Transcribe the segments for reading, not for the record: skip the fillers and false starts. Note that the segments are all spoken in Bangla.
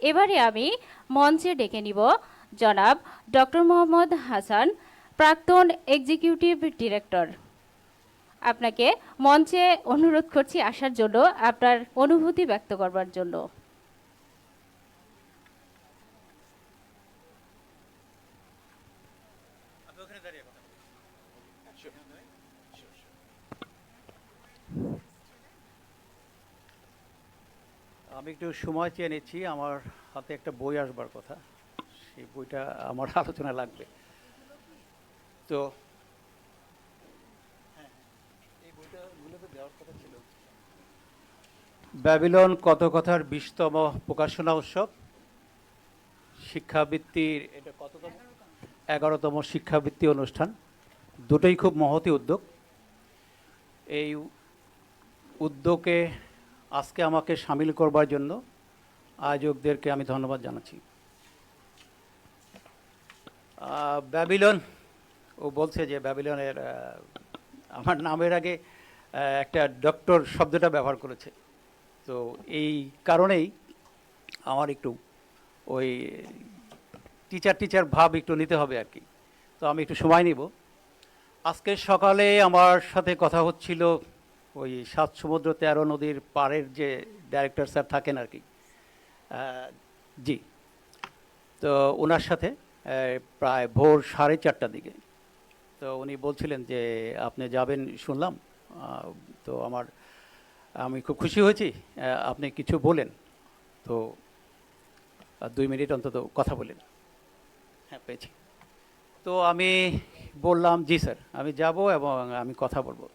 এবারে আমি মঞ্চে ডেকে নিব জনাব ডক্টর মোহাম্মদ হাসান, প্রাক্তন এক্সিকিউটিভ ডিরেক্টর। আপনাকে মঞ্চে অনুরোধ করছি আসার জন্য, আপনার অনুভূতি ব্যক্ত করবার জন্য। আমি একটু সময় চেয়ে নিচ্ছি। আমার হাতে একটা বই আসবার কথা, সেই বইটা আমার আলোচনা লাগবে। তো এই বইটা মূলত দেওয়ার কথা ছিল। ব্যাবিলন কত কথার 20তম প্রকাশনা উৎসব, শিক্ষাবৃত্তির এটা কততম, 11তম শিক্ষাবৃত্তি অনুষ্ঠান। দুটোই খুব মহতী উদ্যোগ। এই উদ্যোগে আজকে আমাকে সামিল করবার জন্য আয়োজকদেরকে আমি ধন্যবাদ জানাচ্ছি। ব্যাবিলন, ও বলছে যে ব্যাবিলনের আমার নামের আগে একটা ডক্টর শব্দটা ব্যবহার করেছে, তো এই কারণেই আমার একটু ওই টিচার ভাব একটু নিতে হবে আর কি। তো আমি একটু সময় নিব। আজকে সকালে আমার সাথে কথা হচ্ছিল ওই 7 সমুদ্র 13 নদীর পাড়ের যে ডাইরেক্টর স্যার থাকেন আর কি, জি, তো ওনার সাথে প্রায় ভোর 4:30টার দিকে। তো উনি বলছিলেন যে আপনি যাবেন শুনলাম, তো আমি খুব খুশি হয়েছি, আপনি কিছু বলেন, তো 2 মিনিট অন্তত কথা বলেন। হ্যাঁ, পেয়েছি। তো আমি বললাম জি স্যার, আমি যাব এবং আমি কথা বলবো।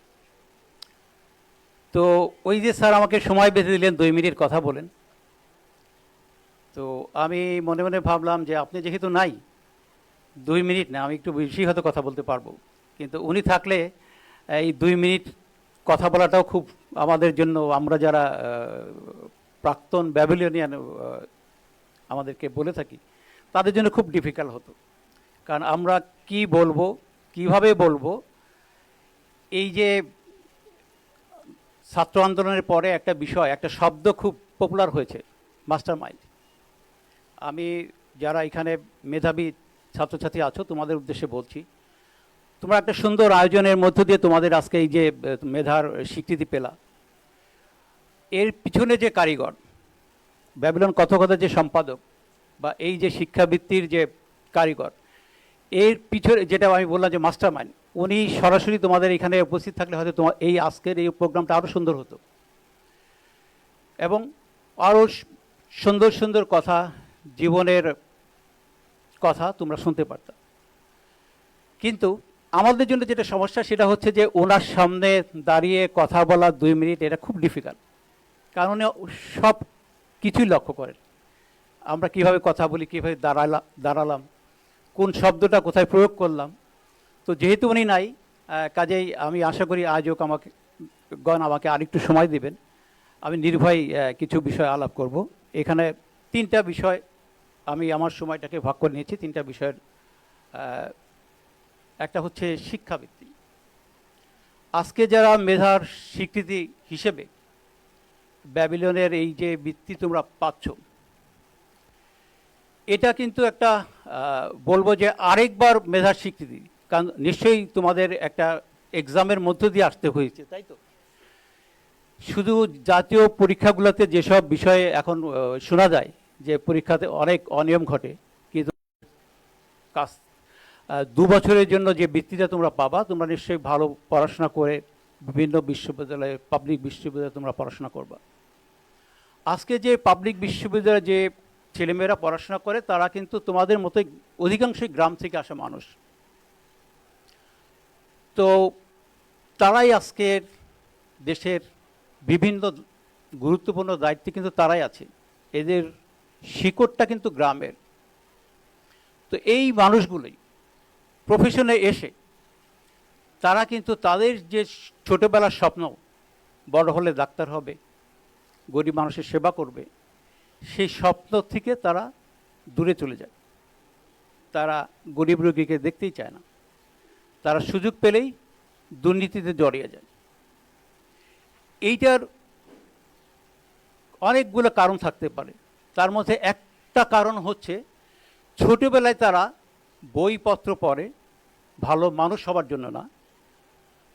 তো ওই যে স্যার আমাকে সময় বেঁধে দিলেন 2 মিনিট কথা বলেন। তো আমি মনে মনে ভাবলাম যে আপনি যেহেতু নাই, 2 মিনিট না, আমি একটু বেশি হয়তো কথা বলতে পারবো, কিন্তু উনি থাকলে এই 2 মিনিট কথা বলাটাও খুব আমাদের জন্য, আমরা যারা প্রাক্তন ব্যাবিলনিয়ান আমাদেরকে বলে থাকি, তাদের জন্য খুব ডিফিকাল্ট হতো। কারণ আমরা কি বলবো, কিভাবে বলবো। এই যে ছাত্র আন্দোলনের পরে একটা বিষয়, একটা শব্দ খুব পপুলার হয়েছে, মাস্টার মাইন্ড। আমি যারা এখানে মেধাবী ছাত্রছাত্রী আছো, তোমাদের উদ্দেশ্যে বলছি, তোমরা একটা সুন্দর আয়োজনের মধ্য দিয়ে তোমাদের আজকে এই যে মেধার স্বীকৃতি পেলা, এর পিছনে যে কারিগর, ব্যাবিলন কথকথার যে সম্পাদক বা এই যে শিক্ষাবৃত্তির যে কারিগর, এর পিছনে যেটা আমি বললাম যে মাস্টার মাইন্ড, উনি সরাসরি তোমাদের এখানে উপস্থিত থাকলে হয়তো তোমার এই আজকের এই প্রোগ্রামটা আরও সুন্দর হতো এবং আরও সুন্দর সুন্দর কথা, জীবনের কথা তোমরা শুনতে পারতা। কিন্তু আমাদের জন্য যেটা সমস্যা সেটা হচ্ছে যে ওনার সামনে দাঁড়িয়ে কথা বলা 2 মিনিট, এটা খুব ডিফিকাল্ট। কারণ সব কিছুই লক্ষ্য করেন, আমরা কিভাবে কথা বলি, কীভাবে দাঁড়ালাম, কোন শব্দটা কোথায় প্রয়োগ করলাম। তো যেহেতু উনি নাই, কাজেই আমি আশা করি আয়োজক আমাকে আরেকটু সময় দেবেন, আমি নির্ভয় কিছু বিষয় আলাপ করব। এখানে 3টা বিষয় আমি আমার সময়টাকে ভাগ করে নিয়েছি। 3টা বিষয়ের একটা হচ্ছে শিক্ষাবৃত্তি। আজকে যারা মেধার স্বীকৃতি হিসেবে ব্যাবিলনের এই যে বৃত্তি তোমরা পাচ্ছ, এটা কিন্তু একটা বলবো যে আরেকবার মেধার স্বীকৃতি। কারণ নিশ্চয়ই তোমাদের একটা এক্সামের মধ্য দিয়ে আসতে হয়েছে, তাই তো? শুধু জাতীয় পরীক্ষাগুলোতে যেসব বিষয়ে এখন শোনা যায় যে পরীক্ষাতে অনেক অনিয়ম ঘটে, কিন্তু 2 বছরের জন্য যে বৃত্তিটা তোমরা পাবা, তোমরা নিশ্চয়ই ভালো পড়াশোনা করে বিভিন্ন বিশ্ববিদ্যালয়ে, পাবলিক বিশ্ববিদ্যালয়ে তোমরা পড়াশোনা করবা। আজকে যে পাবলিক বিশ্ববিদ্যালয়ে যে ছেলেমেয়েরা পড়াশোনা করে, তারা কিন্তু তোমাদের মতোই অধিকাংশই গ্রাম থেকে আসা মানুষ। তো তারাই আজকের দেশের বিভিন্ন গুরুত্বপূর্ণ দায়িত্বে কিন্তু তারাই আছে, এদের শিকড়টা কিন্তু গ্রামের। তো এই মানুষগুলোই প্রফেশনে এসে তারা কিন্তু তাদের যে ছোটোবেলার স্বপ্ন, বড় হলে ডাক্তার হবে, গরিব মানুষের সেবা করবে, সেই স্বপ্ন থেকে তারা দূরে চলে যায়। তারা গরিব রোগীকে দেখতেই চায় না, তারা সুযোগ পেলেই দুর্নীতিতে জড়িয়ে যায়। এইটার অনেকগুলো কারণ থাকতে পারে, তার মধ্যে একটা কারণ হচ্ছে ছোটবেলায় তারা বইপত্র পড়ে ভালো মানুষ হবার জন্য না,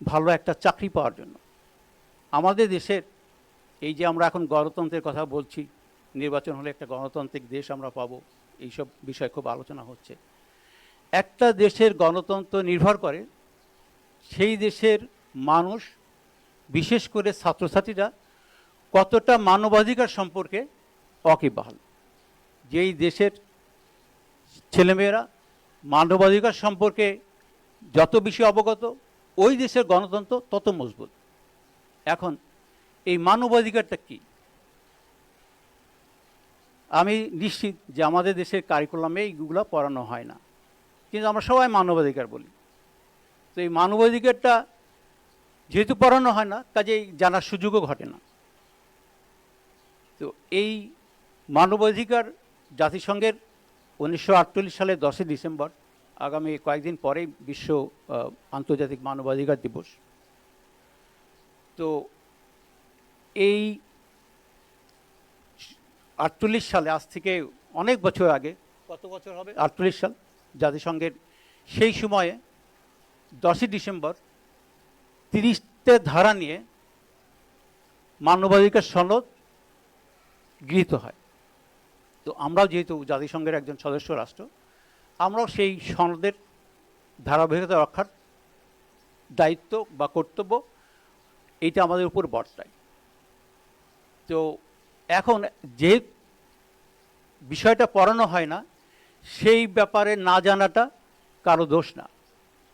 ভালো একটা চাকরি পাওয়ার জন্য। আমাদের দেশের এই যে আমরা এখন গণতন্ত্রের কথা বলছি, নির্বাচন হলে একটা গণতান্ত্রিক দেশ আমরা পাবো, এইসব বিষয় খুব আলোচনা হচ্ছে। একটা দেশের গণতন্ত্র নির্ভর করে সেই দেশের মানুষ, বিশেষ করে ছাত্রছাত্রীরা কতটা মানবাধিকার সম্পর্কে ওয়াকিবহাল। যেই দেশের ছেলেমেয়েরা মানবাধিকার সম্পর্কে যত বেশি অবগত, ওই দেশের গণতন্ত্র তত মজবুত। এখন এই মানবাধিকারটা কি? আমি নিশ্চিত যে আমাদের দেশের কারিকুলামে এইগুলো পড়ানো হয় না, কিন্তু আমরা সবাই মানবাধিকার বলি। তো এই মানবাধিকারটা যেহেতু পড়ানো হয় না, কাজেই জানার সুযোগও ঘটে না। তো এই মানবাধিকার জাতিসংঘের 1948 সালের 10 ডিসেম্বর, আগামী কয়েকদিন পরেই বিশ্ব আন্তর্জাতিক মানবাধিকার দিবস। তো এই 48 সালে, আজ থেকে অনেক বছর আগে, কত বছর হবে, 48 সাল, জাতিসংঘের সেই সময়ে 10 ডিসেম্বর 30টা ধারা নিয়ে মানবাধিকার সনদ গৃহীত হয়। তো আমরাও যেহেতু জাতিসংঘের একজন সদস্য রাষ্ট্র, আমরাও সেই সনদের ধারাবাহিকতা রক্ষার দায়িত্ব বা কর্তব্য এইটা আমাদের উপর বর্তায়। তো এখন যে বিষয়টা পড়ানো হয় না, সেই ব্যাপারে না জানাটা কারো দোষ না।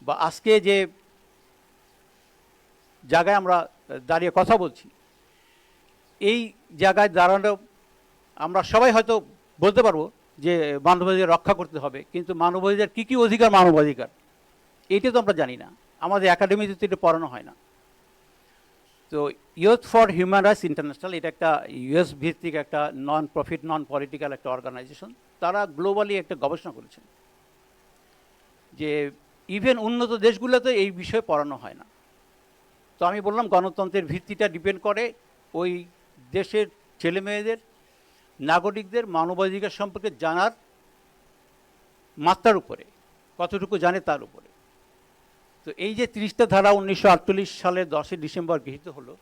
বা আজকে যে জায়গায় আমরা দাঁড়িয়ে কথা বলছি, এই জায়গায় দাঁড়ানো আমরা সবাই হয়তো বলতে পারবো যে মানবাধিকার রক্ষা করতে হবে, কিন্তু মানবাধিকার কী কী অধিকার, মানবাধিকার এটা তো আমরা জানি না, আমাদের একাডেমিতে তো এটা পড়ানো হয় না। তো youth for human rights international, এটা একটা ইউএস ভিত্তিক একটা নন প্রফিট নন পলিটিক্যাল একটা অর্গানাইজেশন। তারা গ্লোবালি একটা গবেষণা করেছেন যে ইভেন উন্নত দেশগুলোতে এই বিষয়ে পড়ানো হয় না। তো আমি বললাম গণতন্ত্রের ভিত্তিটা ডিপেন্ড করে ওই দেশের ছেলেমেয়েদের, নাগরিকদের মানবাধিকার সম্পর্কে জানার মাত্রার উপরে, কতটুকু জানে তার উপরে। তো এই যে 30টা ধারা 1948 সালের 10 ডিসেম্বর গৃহীত হলো,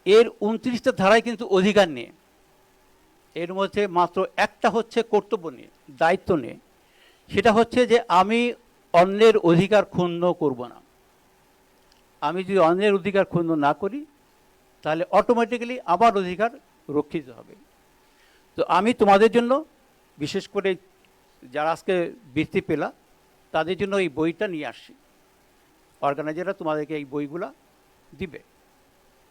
এর 29টা ধারায় কিন্তু অধিকার নিয়ে, এর মধ্যে মাত্র একটা হচ্ছে কর্তব্য নিয়ে, দায়িত্ব নিয়ে। সেটা হচ্ছে যে আমি অন্যের অধিকার ক্ষুণ্ণ করব না। আমি যদি অন্যের অধিকার ক্ষুণ্ণ না করি, তাহলে অটোমেটিক্যালি আমার অধিকার রক্ষিত হবে। তো আমি তোমাদের জন্য, বিশেষ করে যারা আজকে বৃত্তি পেলা, তাদের জন্য এই বইটা নিয়ে আসছি। অর্গানাইজাররা তোমাদেরকে এই বইগুলা দিবে,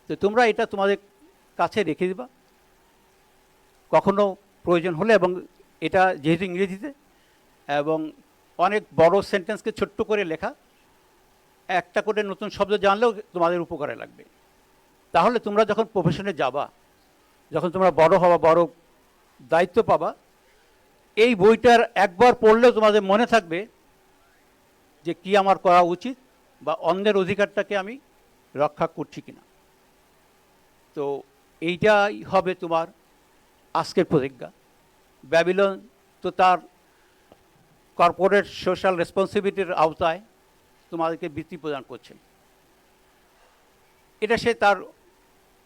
তো তোমরা এটা তোমাদের কাছে রেখে দিবা কখনো প্রয়োজন হলে। এবং এটা যেহেতু ইংরেজিতে এবং অনেক বড় সেন্টেন্সকে ছোট্ট করে লেখা, একটা করে নতুন শব্দ জানলেও তোমাদের উপকারে লাগবে। তাহলে তোমরা যখন প্রফেশনে যাবা, যখন তোমরা বড় হবা, বড় দায়িত্ব পাবা, এই বইটার একবার পড়লেও তোমাদের মনে থাকবে যে কি আমার করা উচিত, বা অন্যের অধিকারটাকে আমি রক্ষা করছি কিনা। তো এইটাই হবে তোমার আজকের প্রতিজ্ঞা। ব্যাবিলন তো তার কর্পোরেট সোশ্যাল রেসপন্সিবিলিটির আওতায় তোমাদেরকে বৃত্তি প্রদান করছে। এটা সে তার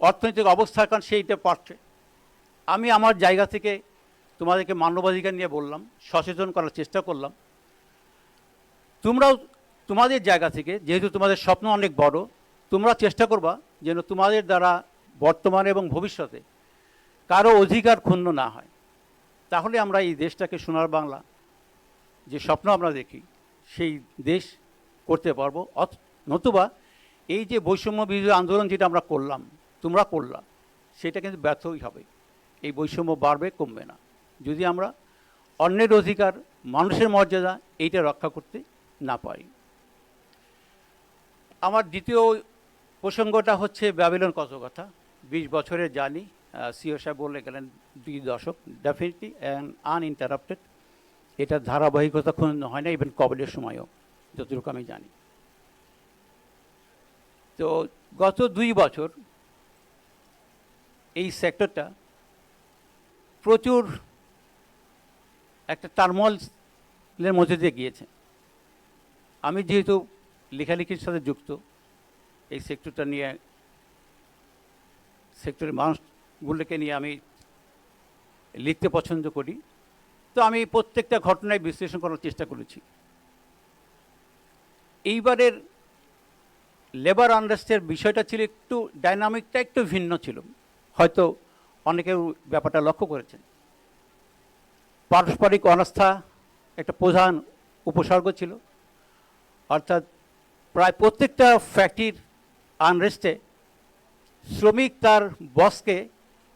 অর্থনৈতিক অবস্থার কারণ সেইটা পাচ্ছে। আমি আমার জায়গা থেকে তোমাদেরকে মানবাধিকার নিয়ে বললাম, সচেতন করার চেষ্টা করলাম। তোমরাও তোমাদের জায়গা থেকে, যেহেতু তোমাদের স্বপ্ন অনেক বড়, তোমরা চেষ্টা করবা যেন তোমাদের দ্বারা বর্তমানে এবং ভবিষ্যতে কারো অধিকার ক্ষুণ্ণ না হয়। তাহলে আমরা এই দেশটাকে সোনার বাংলা যে স্বপ্ন আমরা দেখি, সেই দেশ করতে পারবো। নতুবা এই যে বৈষম্য বিরোধী আন্দোলন যেটা আমরা করলাম, তোমরা করলাম, সেটা কিন্তু ব্যর্থই হবে। এই বৈষম্য বাড়বে, কমবে না, যদি আমরা অন্যের অধিকার, মানুষের মর্যাদা এইটা রক্ষা করতে না পারি। আমার দ্বিতীয় প্রসঙ্গটা হচ্ছে ব্যাবিলন কত কথা, 20 বছরের জার্নি। সিও সাহেব বলে গেলেন 2 দশক, ডেফিনেটলি অ্যান্ড আনইন্টারাপ্টেড। এটা ধারাবাহিকতা ক্ষুণ্ণ হয় না, ইভেন কোভিডের সময়ও, যতটুকু আমি জানি। তো গত 2 বছর এই সেক্টরটা প্রচুর একটা টার্মোলের মধ্যে দিয়ে গিয়েছে। আমি যেহেতু লেখালেখির সাথে যুক্ত, এই সেক্টরটা নিয়ে, সেক্টরের মানুষগুলোকে নিয়ে আমি লিখতে পছন্দ করি, তো আমি প্রত্যেকটা ঘটনায় বিশ্লেষণ করার চেষ্টা করেছি। এইবারের লেবার আনরেস্টের বিষয়টা ছিল একটু, ডাইনামিকটা একটু ভিন্ন ছিল, হয়তো অনেকের ব্যাপারটা লক্ষ্য করেছেন। পারস্পরিক অনাস্থা একটা প্রধান উপসর্গ ছিল, অর্থাৎ প্রায় প্রত্যেকটা ফ্যাক্টরির আনরেস্টে শ্রমিক তার বসকে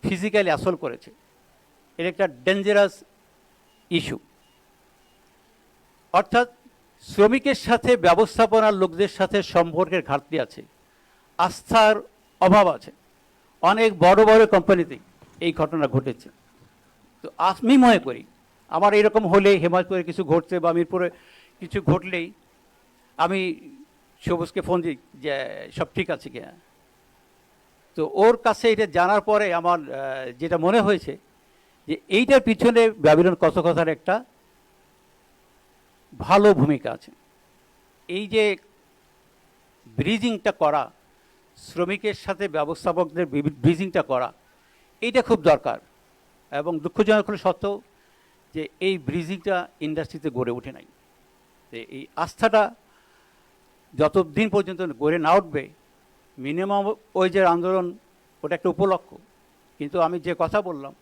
ফিজিক্যালি অ্যাসল্ট করেছে। এটা একটা ডেঞ্জারাস ইস্যু। অর্থাৎ শ্রমিকের সাথে ব্যবস্থাপনার লোকদের সাথে সম্পর্কের ঘাটতি আছে, আস্থার অভাব আছে। অনেক বড় বড় কোম্পানিতে এই ঘটনা ঘটেছে। তো আমি মনে করি আমার এরকম হলেই, হেমায়তপুরে কিছু ঘটছে বা মিরপুরে কিছু ঘটলেই আমি সবুজকে ফোন দিই যে সব ঠিক আছে কিনা। তো ওর কাছে এটা জানার পরে আমার যেটা মনে হয়েছে যে এইটার পিছনে ব্যাবিলন কথোকথার একটা ভালো ভূমিকা আছে। এই যে ব্রিজিংটা করা, শ্রমিকের সাথে ব্যবস্থাপকদের ব্রিজিংটা করা, এইটা খুব দরকার। এবং দুঃখজনক হলে সত্ত্বেও যে এই ব্রিজিংটা ইন্ডাস্ট্রিতে গড়ে ওঠে নাই। এই আস্থাটা যতদিন পর্যন্ত গড়ে না উঠবে, মিনিমাম ওয়েজের আন্দোলন ওটা একটা উপলক্ষ, কিন্তু আমি যে কথা বললাম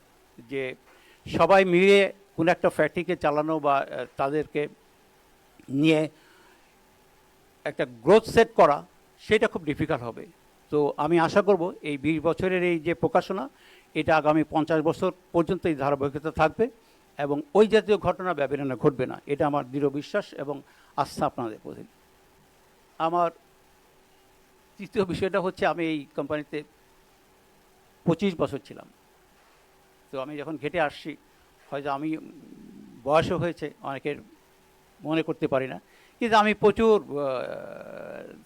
যে সবাই মিলে কোনো একটা ফ্যাক্টরিকে চালানো বা তাদেরকে নিয়ে একটা গ্রোথ সেট করা, সেটা খুব ডিফিকাল্ট হবে। তো আমি আশা করব এই 20 বছরের এই যে প্রকাশনা, এটা আগামী 50 বছর পর্যন্ত এই ধারাবাহিকতা থাকবে এবং ওই জাতীয় ঘটনা ব্যাবিলনে ঘটবে না, এটা আমার দৃঢ় বিশ্বাস এবং আস্থা আপনাদের প্রতি। আমার তৃতীয় বিষয়টা হচ্ছে, আমি এই কোম্পানিতে 25 বছর ছিলাম। তো আমি যখন ঘেটে আসছি, হয়তো আমি বয়সও হয়েছে, অনেকের মনে করতে পারি না, কিন্তু আমি প্রচুর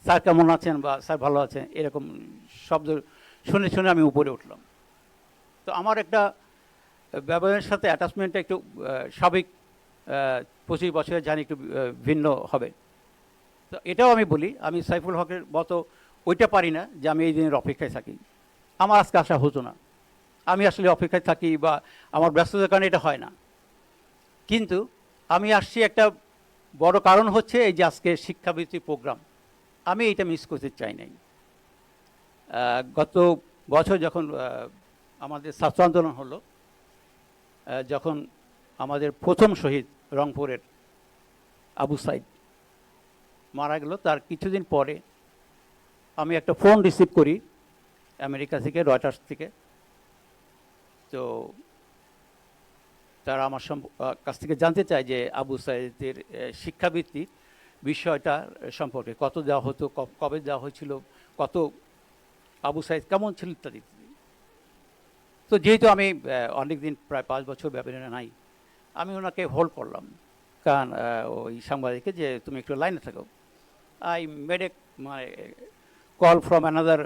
স্যার কেমন আছেন বা স্যার ভালো আছেন এরকম শব্দ শুনে শুনে আমি উপরে উঠলাম। তো আমার একটা ব্যবহারের সাথে অ্যাটাচমেন্টটা একটু স্বাভাবিক, 25 বছরে জানি একটু ভিন্ন হবে। তো এটাও আমি বলি, আমি সাইফুল হকের মতো ওইটা পারি না যে আমি এই দিনের অপেক্ষায় থাকি। আমার আজকে আসা হতো না, আমি আসলে অপেক্ষায় থাকি বা আমার ব্যস্ততার কারণে এটা হয় না। কিন্তু আমি আসছি একটা বড় কারণ হচ্ছে এই যে আজকে শিক্ষাবৃত্তি প্রোগ্রাম, আমি এটা মিস করতে চাই নাই। গত বছর যখন আমাদের ছাত্র আন্দোলন হলো, যখন আমাদের প্রথম শহীদ রংপুরের আবু সাইদ মারা গেল, তার কিছুদিন পরে আমি একটা ফোন রিসিভ করি আমেরিকা থেকে, রয়টার্স থেকে। তো তারা আমার কাছ থেকে জানতে চায় যে আবু সাইদের শিক্ষাবৃত্তি বিষয়টা সম্পর্কে, কত দেওয়া হতো, কবে দেওয়া হয়েছিল, কত আবু সাইদ কেমন ছিল ইত্যাদি। তো যেহেতু আমি অনেক দিন, প্রায় 5 বছর ব্যাবিলনে নাই, আমি ওনাকে হোল্ড করলাম, কারণ ওই সাংবাদিককে যে তুমি একটু লাইনে থাকো। I made a call from another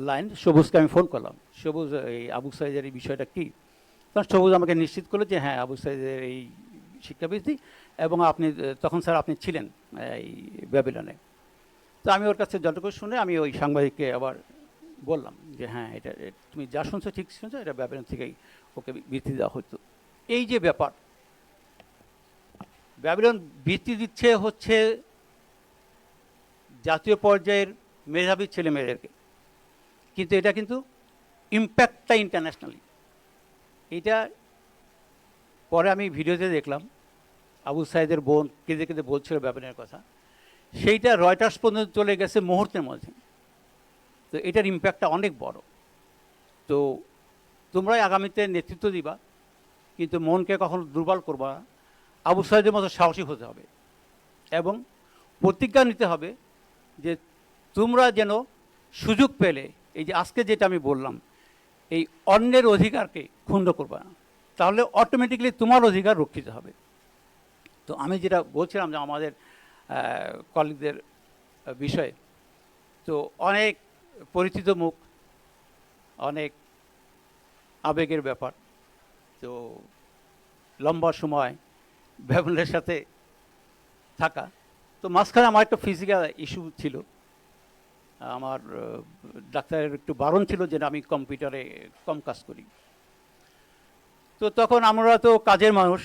line, সবুজকে আমি ফোন করলাম, সবুজ এই আবু সাইদের এই বিষয়টা কী। তখন সবুজ আমাকে নিশ্চিত করলো যে হ্যাঁ, আবু সাইদের এই শিক্ষাবৃত্তি, এবং আপনি তখন স্যার আপনি ছিলেন এই ব্যাবিলনে। তো আমি ওর কাছে যতটুকু শুনে আমি ওই সাংবাদিককে আবার বললাম যে হ্যাঁ, এটা তুমি যা শুনছো ঠিক শুনছো, এটা ব্যাবিলন থেকেই ওকে বৃত্তি দেওয়া হতো। এই যে ব্যাপার, ব্যাবিলন বৃত্তি দিচ্ছে হচ্ছে জাতীয় পর্যায়ের মেধাবী ছেলেমেয়েদেরকে, কিন্তু এটা কিন্তু ইম্প্যাক্টটা ইন্টারন্যাশনালি। এটা পরে আমি ভিডিওতে দেখলাম, আবু সাইদের বোন কেঁদে কেঁদে বলছিল ব্যাবিলনের কথা, সেইটা রয়টার্স পর্যন্ত চলে গেছে মুহূর্তের মধ্যে। তো এটার ইম্প্যাক্টটা অনেক বড়। তো তোমরাই আগামীতে নেতৃত্ব দিবা, কিন্তু মনকে কখনো দুর্বল করবা না। আবু সাইদের মতো সাহসী হতে হবে এবং প্রতিজ্ঞা নিতে হবে যে তোমরা যেন সুযোগ পেলে, এই যে আজকে যেটা আমি বললাম, এই অন্যের অধিকারকে ক্ষুণ্ণ করবা না, তাহলে অটোমেটিকলি তোমার অধিকার রক্ষিত হবে। তো আমি যেটা বলছিলাম যে আমাদের কলিগদের বিষয়ে, তো অনেক পরিচিত মুখ, অনেক আবেগের ব্যাপার। তো তো লম্বা সময় ব্যাবিলনের সাথে থাকা, তো মাঝখানে আমার একটা ফিজিক্যাল ইস্যু ছিল। আমার ডাক্তারের একটু বারণ ছিল যে আমি কম্পিউটারে কম কাজ করি। তো তখন আমরা তো কাজের মানুষ,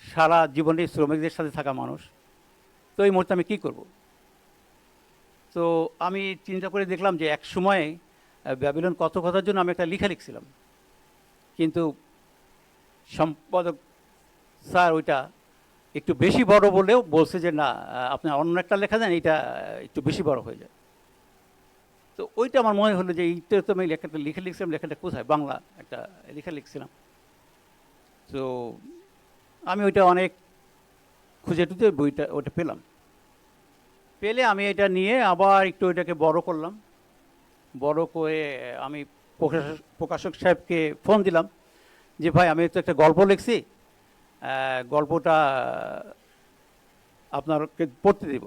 সারা জীবনে শ্রমিকদের সাথে থাকা মানুষ, তো এই মুহূর্তে আমি কী করব? তো আমি চিন্তা করে দেখলাম যে এক সময়ে ব্যাবিলন কত কথার জন্য আমি একটা লেখা লিখছিলাম, কিন্তু সম্পাদক স্যার ওইটা একটু বেশি বড় বলেও বলছে যে না, আপনার অন্য একটা লেখা দেন, এটা একটু বেশি বড় হয়ে যায়। তো ওইটা আমার মনে হলো যে এইটা তো আমি লেখাটা লিখছিলাম, লেখাটা কোথায়, বাংলা একটা লেখা লিখছিলাম। তো আমি ওইটা অনেক খুঁজে টুজে বইটা ওটা পেলাম, পেলে আমি এটা নিয়ে আবার একটু ওইটাকে বড় করলাম। বড় করে আমি প্রকাশক সাহেবকে ফোন দিলাম যে ভাই আমি তো একটা গল্প লিখছি, গল্পটা আপনাকে পড়তে দেব।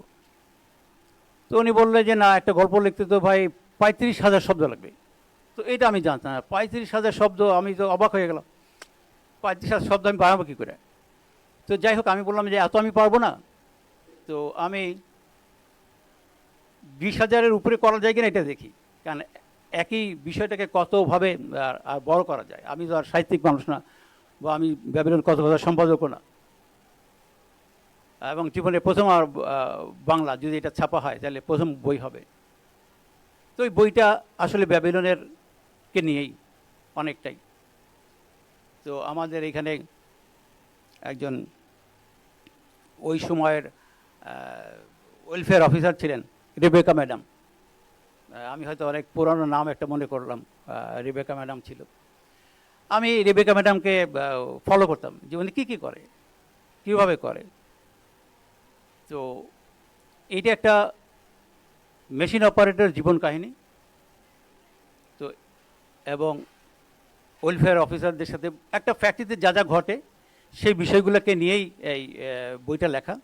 তো উনি বললেন যে না, একটা গল্প লিখতে তো ভাই 35,000 শব্দ লাগবে। তো এটা আমি জানতাম না, 35,000 শব্দ। আমি তো অবাক হয়ে গেলাম, 35,000 শব্দ আমি বানাবো কী করে? তো যাই হোক, আমি বললাম যে এত আমি পারবো না, তো আমি 20,000-এর উপরে করা যায় কিনা এটা দেখি, কারণ একই বিষয়টাকে কতভাবে আর বড় করা যায়। আমি তো আর সাহিত্যিক মানুষ না, বা আমি ব্যাবিলন কত কথা সম্পাদকও না, এবং জীবনে প্রথম আর বাংলা যদি এটা ছাপা হয় তাহলে প্রথম বই হবে। তো ওই বইটা আসলে ব্যাবিলনের কে নিয়েই অনেকটাই। তো আমাদের এখানে একজন ওই সময়ের ওয়েলফেয়ার অফিসার ছিলেন, রেবেকা ম্যাডাম। আমি হয়তো অনেক পুরানো নাম একটা মনে করলাম, রেবেকা ম্যাডাম ছিল। আমি রেবেকা ম্যাডামকে ফলো করতাম যে উনি কী করে, কীভাবে করে। তো এইটা একটা মেশিন অপারেটর জীবন কাহিনী। তো এবং ওয়েলফেয়ার অফিসারদের সাথে একটা ফ্যাক্টরিতে যা যা ঘটে সেই বিষয়গুলোকে নিয়েই এই বইটা লেখা।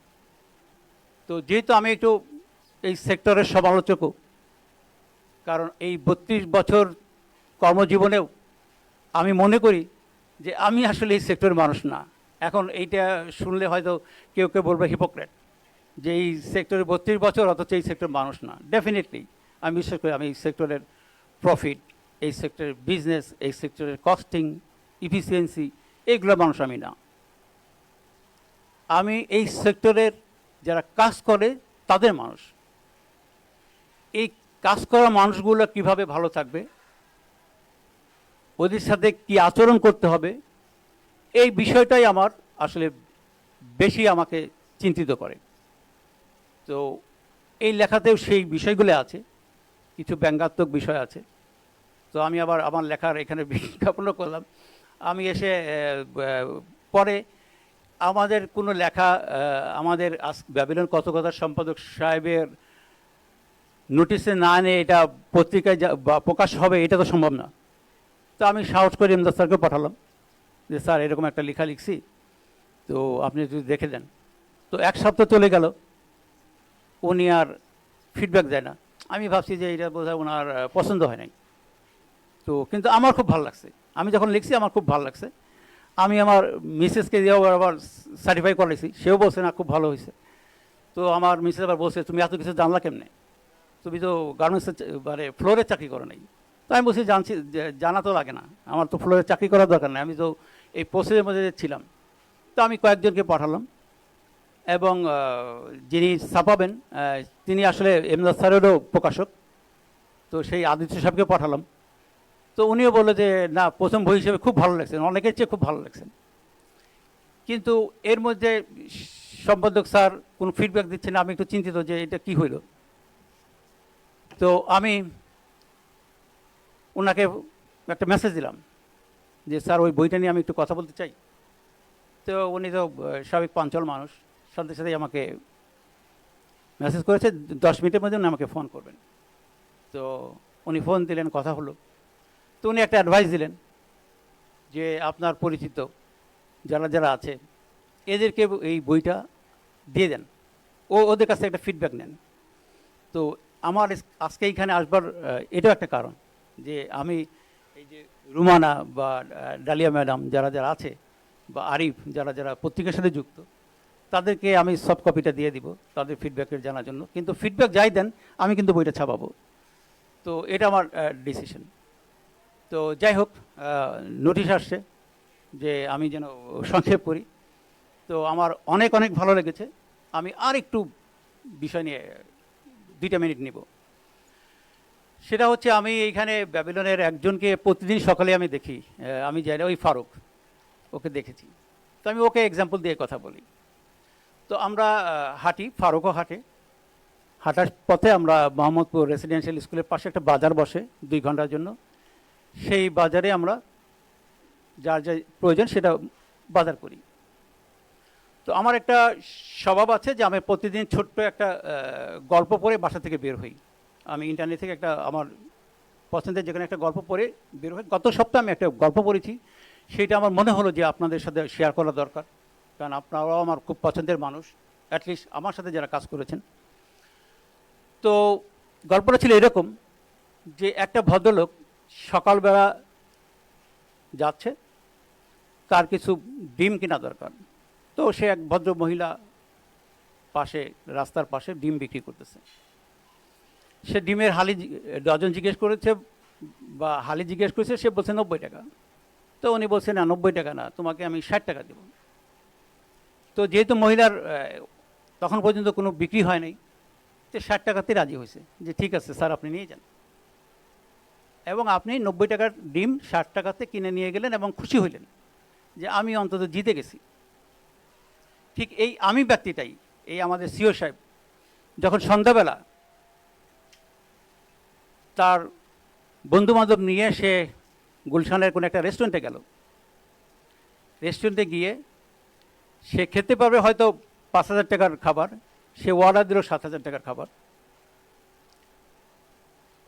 তো যেহেতু আমি একটু এই সেক্টরের সমালোচকও, কারণ এই 32 বছর কর্মজীবনেও আমি মনে করি যে আমি আসলে এই সেক্টরের মানুষ না। এখন এইটা শুনলে হয়তো কেউ কেউ বলবে হিপোক্রেট, যে এই সেক্টরে 32 বছর অথচ এই সেক্টরের মানুষ না। ডেফিনেটলি আমি বিশ্বাস করি আমি এই সেক্টরের প্রফিট, এই সেক্টরের বিজনেস, এই সেক্টরের কস্টিং, ইফিসিয়েন্সি, এইগুলো মানুষ আমি না। আমি এই সেক্টরের যারা কাজ করে তাদের মানুষ। এই কাজ করা মানুষগুলো কিভাবে ভালো থাকবে, ওদের সাথে কি আচরণ করতে হবে, এই বিষয়টাই আমার আসলে বেশি আমাকে চিন্তিত করে। তো এই লেখাতেও সেই বিষয়গুলো আছে, কিছু ব্যঙ্গাত্মক বিষয় আছে। তো আমি আবার আমার লেখার এখানে বিজ্ঞাপনও করলাম। আমি এসে পরে আমাদের কোনো লেখা আমাদের ব্যাবিলন কত কথার সম্পাদক সাহেবের নোটিশে না এনে এটা পত্রিকায় বা প্রকাশ হবে, এটা তো সম্ভব না। তো আমি সাহস করে ইমদাদ স্যারকে পাঠালাম যে স্যার এরকম একটা লেখা লিখছি, তো আপনি যদি দেখে দেন। তো এক সপ্তাহ চলে গেল, উনি আর ফিডব্যাক দেয় না। আমি ভাবছি যে এটা বোধহয় ওনার পছন্দ হয় নাই। তো কিন্তু আমার খুব ভালো লাগছে, আমি যখন লিখছি আমার খুব ভালো লাগছে। আমি আমার মিসেসকে দিয়েও আবার সার্টিফাই করেছি, সেও বলছে না খুব ভালো হয়েছে। তো আমার মিসেস আবার বলছে তুমি এত কিছু জানলা কেমনে, তুমি তো গার্মেন্টসের মানে ফ্লোরে চাকরি করো নাই। তো আমি বলছি জানছি, জানা তো লাগে না, আমার তো ফ্লোরে চাকরি করার দরকার নেই, আমি তো এই প্রসেসের মধ্যে ছিলাম। তো আমি কয়েকজনকে পাঠালাম, এবং যিনি ছাপাবেন তিনি আসলে এমদাদ স্যারেরও প্রকাশক, তো সেই আদিত্য সাহেবকে পাঠালাম। তো উনিও বললো যে না, প্রথম বই হিসেবে খুব ভালো লাগছে, অনেকের চেয়ে খুব ভালো লাগছে। কিন্তু এর মধ্যে সম্পাদক স্যার কোনো ফিডব্যাক দিচ্ছে না, আমি একটু চিন্তিত যে এটা কি হইল। তো আমি ওনাকে একটা মেসেজ দিলাম যে স্যার ওই বইটা নিয়ে আমি একটু কথা বলতে চাই। তো উনি তো স্বাভাবিক পাঞ্চল মানুষ, সাথে সাথেই আমাকে মেসেজ করেছে 10 মিনিটের মধ্যে উনি আমাকে ফোন করবেন। তো উনি ফোন দিলেন, কথা হলো। তো উনি একটা অ্যাডভাইস দিলেন যে আপনার পরিচিত যারা যারা আছে এদেরকে এই বইটা দিয়ে দেন, ওদের কাছে একটা ফিডব্যাক নেন। তো আমার আজকে এইখানে আসবার এটাও একটা কারণ যে আমি এই যে রুমানা বা ডালিয়া ম্যাডাম যারা যারা আছে, বা আরিফ যারা যারা পত্রিকার সাথে যুক্ত, তাদেরকে আমি সফট কপিটা দিয়ে দিব তাদের ফিডব্যাকের জানার জন্য। কিন্তু ফিডব্যাক যাই দেন, আমি কিন্তু বইটা ছাপাবো। তো এটা আমার ডিসিশন। তো যাই হোক, নোটিশ আসছে যে আমি যেন সংক্ষেপ করি। তো আমার অনেক অনেক ভালো লেগেছে। আমি আর একটু বিষয় নিয়ে 2টা মিনিট নিব। সেটা হচ্ছে, আমি এইখানে ব্যাবিলনের একজনকে প্রতিদিন সকালে আমি দেখি, আমি জানি ওই ফারুক, ওকে দেখেছি। তো আমি ওকে এক্সাম্পল দিয়ে কথা বলি। তো আমরা হাঁটি, ফারুকও হাঁটে। হাঁটার পথে আমরা মোহাম্মদপুর রেসিডেন্সিয়াল স্কুলের পাশে একটা বাজার বসে 2 ঘন্টার জন্য। সেই বাজারে আমরা যার যা প্রয়োজন সেটা বাজার করি। তো আমার একটা স্বভাব আছে যে আমি প্রতিদিন ছোট্ট একটা গল্প পড়ে বাসা থেকে বের হই। আমি ইন্টারনেট থেকে একটা আমার পছন্দের যেখানে একটা গল্প পড়ে বের হই। গত সপ্তাহে আমি একটা গল্প পড়েছি, সেটা আমার মনে হলো যে আপনাদের সাথে শেয়ার করা দরকার, কারণ আপনারাও আমার খুব পছন্দের মানুষ, অ্যাটলিস্ট আমার সাথে যারা কাজ করেছেন। তো গল্পটা ছিল এরকম যে একটা ভদ্রলোক সকালবেলা যাচ্ছে, তার কিছু ডিম কেনা দরকার। তো সে এক ভদ্র মহিলা পাশে, রাস্তার পাশে ডিম বিক্রি করতেছে। সে ডিমের ডজন জিজ্ঞেস করেছে বা হালি জিজ্ঞেস করেছে, সে বলছে 90 টাকা। তো উনি বলছে, না 90 টাকা না, তোমাকে আমি 60 টাকা দেব। তো যেহেতু মহিলার তখন পর্যন্ত কোনো বিক্রি হয় নাই, তো 60 টাকাতে রাজি হয়েছে যে ঠিক আছে স্যার, আপনি নিয়ে যান। এবং আপনি 90 টাকার ডিম 60 টাকাতে কিনে নিয়ে গেলেন এবং খুশি হইলেন যে আমি অন্তত জিতে গেছি। ঠিক এই আমি ব্যক্তিটাই, এই আমাদের সিও সাহেব যখন সন্ধ্যাবেলা তার বন্ধুবান্ধব নিয়ে সে গুলশানের কোনো একটা রেস্টুরেন্টে গেল। রেস্টুরেন্টে গিয়ে সে খেতে পারবে হয়তো 5,000 টাকার খাবার, সে অর্ডার দিল 7,000 টাকার খাবার।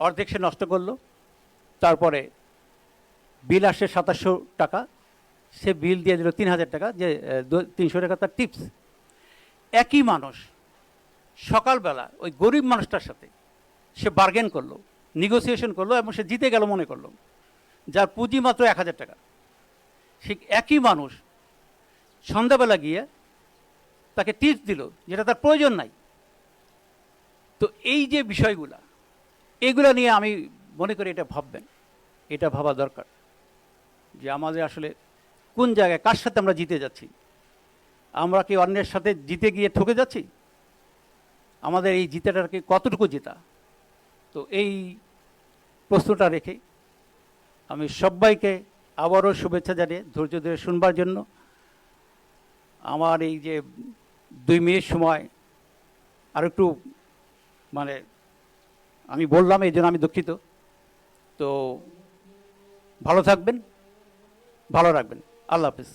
অর্ধেক সে নষ্ট করলো। তারপরে বিল আসে 2700 টাকা, সে বিল দিয়ে দিল 3,000 টাকা, যে 300 টাকা তার টিপস। একই মানুষ সকালবেলা ওই গরিব মানুষটার সাথে সে বার্গেন করলো, নেগোসিয়েশন করলো এবং সে জিতে গেল মনে করলো, যার পুঁজি মাত্র 1,000 টাকা। ঠিক একই মানুষ সন্ধ্যাবেলা গিয়ে তাকে টিপস দিল যেটা তার প্রয়োজন নাই। তো এই যে বিষয়গুলা, এইগুলা নিয়ে আমি মনে করি এটা ভাববেন, এটা ভাবা দরকার যে আমাদের আসলে কোন জায়গায় কার সাথে আমরা জিতে যাচ্ছি। আমরা কি অন্যের সাথে জিতে গিয়ে ঠকে যাচ্ছি? আমাদের এই জিতাটার কি কতটুকু জেতা? তো এই প্রশ্নটা রেখে আমি সবাইকে আবারও শুভেচ্ছা জানিয়ে ধৈর্য ধরে শুনবার জন্য। আমার এই যে 2 মিনিট সময় আর একটু মানে আমি বললাম, এই জন্য আমি দুঃখিত। তো ভালো থাকবেন, ভালো রাখবেন। আল্লাহ হাফিজ।